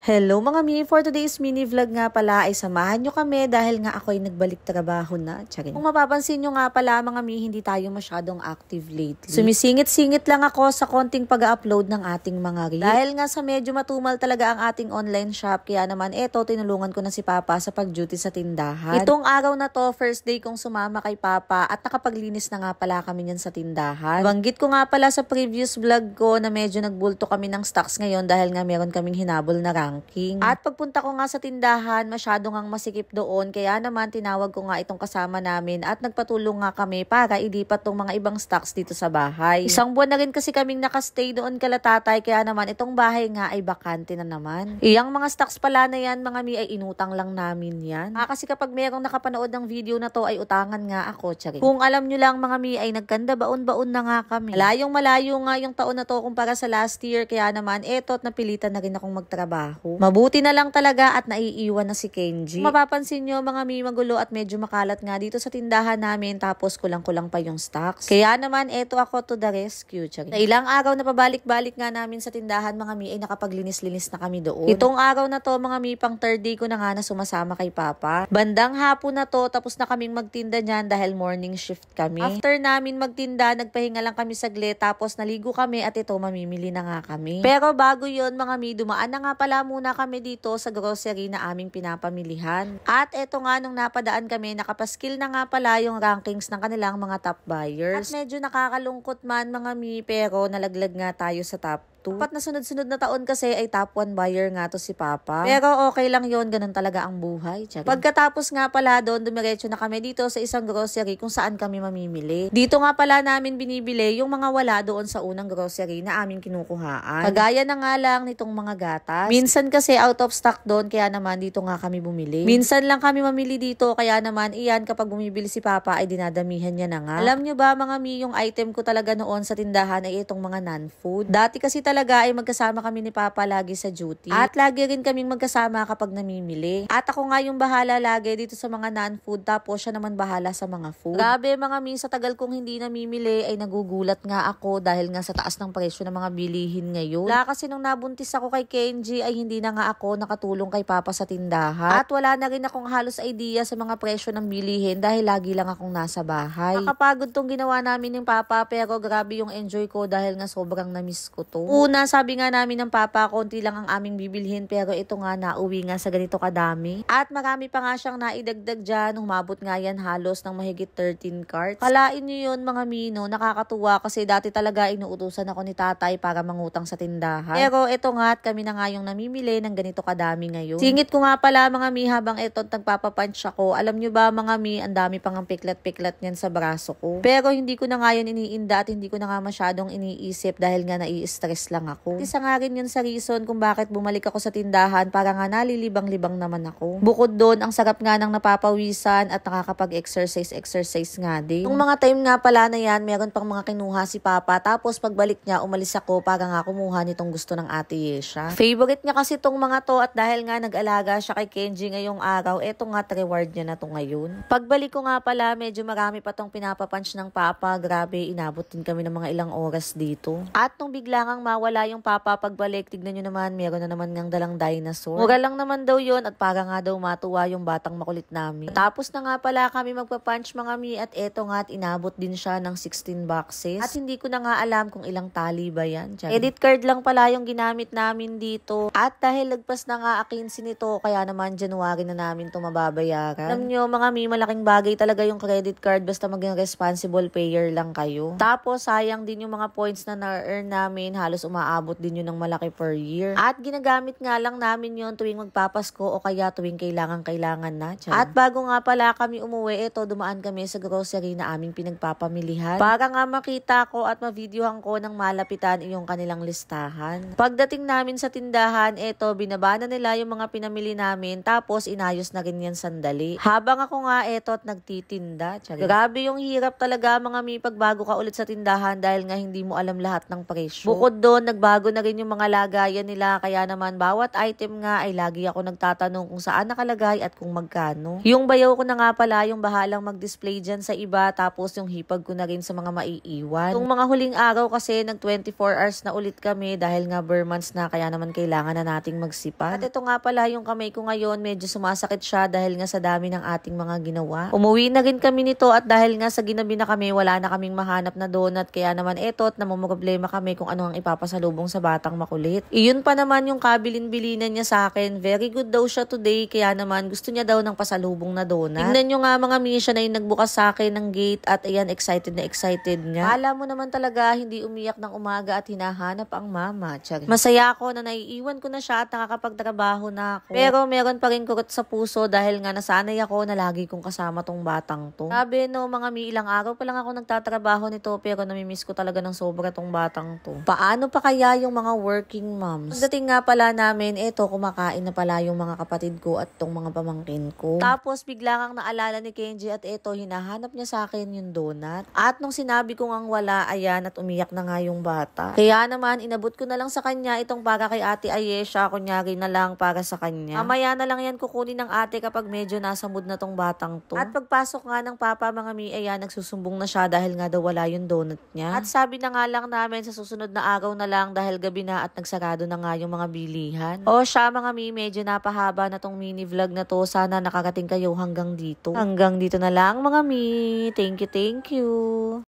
Hello mga mi, for today's mini vlog nga pala ay samahan nyo kami dahil nga ako ay nagbalik trabaho na. Charing. Kung mapapansin nyo nga pala mga mi, hindi tayo masyadong active lately. Sumisingit-singit lang ako sa konting pag-upload ng ating mga reel. Dahil nga sa medyo matumal talaga ang ating online shop, kaya naman eto, tinulungan ko na si Papa sa pag-duty sa tindahan. Itong araw na to, first day kong sumama kay Papa at nakapaglinis na nga pala kami niyan sa tindahan. Banggit ko nga pala sa previous vlog ko na medyo nagbulto kami ng stocks ngayon dahil nga meron kaming hinabol na ranking. At pagpunta ko nga sa tindahan, masyado ngang masikip doon, kaya naman tinawag ko nga itong kasama namin at nagpatulong nga kami para ilipat tong mga ibang stocks dito sa bahay. Isang buwan na rin kasi kaming nakastay doon kala tatay, kaya naman itong bahay nga ay bakante na naman. Iyang mga stocks pala na yan mga mi ay inutang lang namin yan. Kasi kapag merong nakapanood ng video na to ay utangan nga ako, charing. Kung alam nyo lang mga mi ay nagkanda baon-baon na nga kami. Malayong malayo nga yung taon na to kumpara sa last year, kaya naman eto at napilitan na rin akong magtrabaho. Mabuti na lang talaga at naiiwan na si Kenji. Mapapansin nyo mga mi, magulo at medyo makalat nga dito sa tindahan namin, tapos kulang-kulang pa yung stocks. Kaya naman eto ako to the rescue. Charing. Na ilang araw na pabalik-balik nga namin sa tindahan mga mi ay nakapaglinis-linis na kami doon. Itong araw na to mga mi, pang third day ko na nga na sumasama kay Papa. Bandang hapon na to, tapos na kaming magtinda niyan dahil morning shift kami. After namin magtinda, nagpahinga lang kami saglit, tapos naligo kami at ito mamimili na nga kami. Pero bago yon mga mi, dumaan na nga pala muna kami dito sa grocery na aming pinapamilihan. At eto nga nung napadaan kami, nakapaskil na nga pala yung rankings ng kanilang mga top buyers. At medyo nakakalungkot man mga mi, pero nalaglag nga tayo sa top 2. Dapat na sunod-sunod na taon kasi ay top 1 buyer nga to si Papa. Pero okay lang yon, ganun talaga ang buhay. Charing. Pagkatapos nga pala doon, dumiretso na kami dito sa isang grocery kung saan kami mamimili. Dito nga pala namin binibili yung mga wala doon sa unang grocery na aming kinukuhaan. Kagaya na nga lang nitong mga gatas. Minsan kasi out of stock doon, kaya naman dito nga kami bumili. Minsan lang kami mamili dito, kaya naman iyan kapag bumibili si Papa ay dinadamihan niya na nga. Alam nyo ba mga mi, yung item ko talaga noon sa tindahan ay itong mga non-food. Dati kasi talaga ay magkasama kami ni Papa lagi sa duty. At lagi rin kaming magkasama kapag namimili. At ako nga yung bahala lagi dito sa mga non-food, tapos siya naman bahala sa mga food. Grabe mga mi, sa tagal kong hindi namimili ay nagugulat nga ako dahil nga sa taas ng presyo ng mga bilihin ngayon. Wala kasi nung nabuntis ako kay Kenji ay hindi na nga ako nakatulong kay Papa sa tindahan. At wala na rin akong halos idea sa mga presyo ng bilihin dahil lagi lang akong nasa bahay. Nakapagod tong ginawa namin ng Papa, pero grabe yung enjoy ko dahil nga sobrang na-miss ko to. Una, sabi nga namin ng Papa, konti lang ang aming bibilhin, pero ito nga nauwi nga sa ganito kadami. At marami pa nga siyang naidagdag dyan, humabot nga yan halos ng mahigit 13 carts. Kalain nyo yun mga mino, nakakatuwa kasi dati talaga inuutusan ako ni tatay para mangutang sa tindahan. Pero ito nga at kami na nga yung namimili ng ganito kadami ngayon. Singit ko nga pala mga mi, habang ito nagpapapunch ako, alam nyo ba mga mi, ang dami pang ang piklat-piklat niyan sa braso ko. Pero hindi ko na nga yun iniinda at hindi ko na nga masyadong iniisip dahil nga nai-stress lang ako. Isa nga rin yun sa reason kung bakit bumalik ako sa tindahan, para nga nalilibang-libang naman ako. Bukod doon, ang sarap nga ng napapawisan at nakakapag-exercise nga din. Nung mga time nga pala na yan, meron pang mga kinuha si Papa, tapos pagbalik niya, umalis ako para nga kumuha nitong gusto ng ate Yesha. Favorite niya kasi tong mga to at dahil nga nag-alaga siya kay Kenji ngayong araw, eto nga reward niya na to ngayon. Pagbalik ko nga pala, medyo marami pa tong pinapapunch ng Papa. Grabe, inabot din kami ng mga ilang oras dito. At nung bigla ngang mawala yung Papa pagbalik, tignan nyo naman, meron na naman ngang dalang dinosaur. Mura lang naman daw yun at para nga daw matuwa yung batang makulit namin. Tapos na nga pala kami magpapunch mga mi at eto nga at inabot din siya ng 16 boxes. At hindi ko na nga alam kung ilang tali ba yan. Edit card lang pala yung ginamit namin dito. At dahil lagpas na nga akinsi nito, kaya naman January na namin ito mababayaran. Alam nyo mga mi, malaking bagay talaga yung credit card basta maging responsible payer lang kayo. Tapos sayang din yung mga points na na-earn namin, halos umaabot din yun ng malaki per year. At ginagamit nga lang namin yun tuwing magpapasko o kaya tuwing kailangan na. At bago nga pala kami umuwi, ito dumaan kami sa grocery na aming pinagpapamilihan para nga makita ko at ma-videohan ko ng malapitan yung kanilang listahan. Pagdating namin sa tindahan, ito binaba na nila yung mga pinamili namin, tapos inayos na rin yan sandali. Habang ako nga ito at nagtitinda. Grabe yung hirap talaga mga mi pagbago ka ulit sa tindahan dahil nga hindi mo alam lahat ng presyo. Bukod doon, ngayon, nagbago na rin yung mga lagayan nila, kaya naman bawat item nga ay lagi ako nagtatanong kung saan nakalagay at kung magkano. Yung bayaw ko na nga pala yung bahalang mag-display dyan sa iba, tapos yung hipag ko na rin sa mga maiiwan. Yung mga huling araw kasi nag 24 hours na ulit kami dahil nga bare months na, kaya naman kailangan na nating magsipag. At ito nga pala yung kamay ko ngayon, medyo sumasakit siya dahil nga sa dami ng ating mga ginawa. Umuwi na rin kami nito at dahil nga sa ginabi na kami, wala na kaming mahanap na donut, kaya naman eto at namumroblema kami kung ano ang ipapasalubong sa batang makulit. Iyon pa naman yung kabilin-bilinan niya sa akin. Very good daw siya today, kaya naman gusto niya daw ng pasalubong na donut. Tingnan nyo nga mga Misha na yung nagbukas sa akin ng gate at ayan, excited na excited nga. Alam mo naman talaga, hindi umiyak ng umaga at hinahanap ang mama. Charing. Masaya ako na naiiwan ko na siya at nakakapagtrabaho na ako. Pero meron pa rin kurot sa puso dahil nga nasanay ako na lagi kong kasama tong batang to. Sabi no, mga ilang araw pa lang ako nagtatrabaho nito, pero namimiss ko talaga ng sobra tong batang to. Paano pa kaya yung mga working moms? Pagdating nga pala namin, eto, kumakain na pala yung mga kapatid ko at tong mga pamangkin ko. Tapos bigla kang naalala ni Kenji at eto, hinahanap niya sa akin yung donut. At nung sinabi ko ngang wala, ayan, at umiyak na nga yung bata. Kaya naman, inabot ko na lang sa kanya itong para kay Ate Ayesha, kunyari na lang para sa kanya. Mamaya na lang yan kukunin ng ate kapag medyo nasa mood na tong batang to. At pagpasok nga ng papa, mga mi, ayan, nagsusumbong na siya dahil nga daw wala yung donut niya. At sabi na nga lang namin sa susunod na araw na lang dahil gabi na at nagsarado na nga yung mga bilihan. O siya mga mi, medyo napahaba na tong mini vlog na to. Sana nakarating kayo hanggang dito. Hanggang dito na lang mga mi. Thank you, thank you.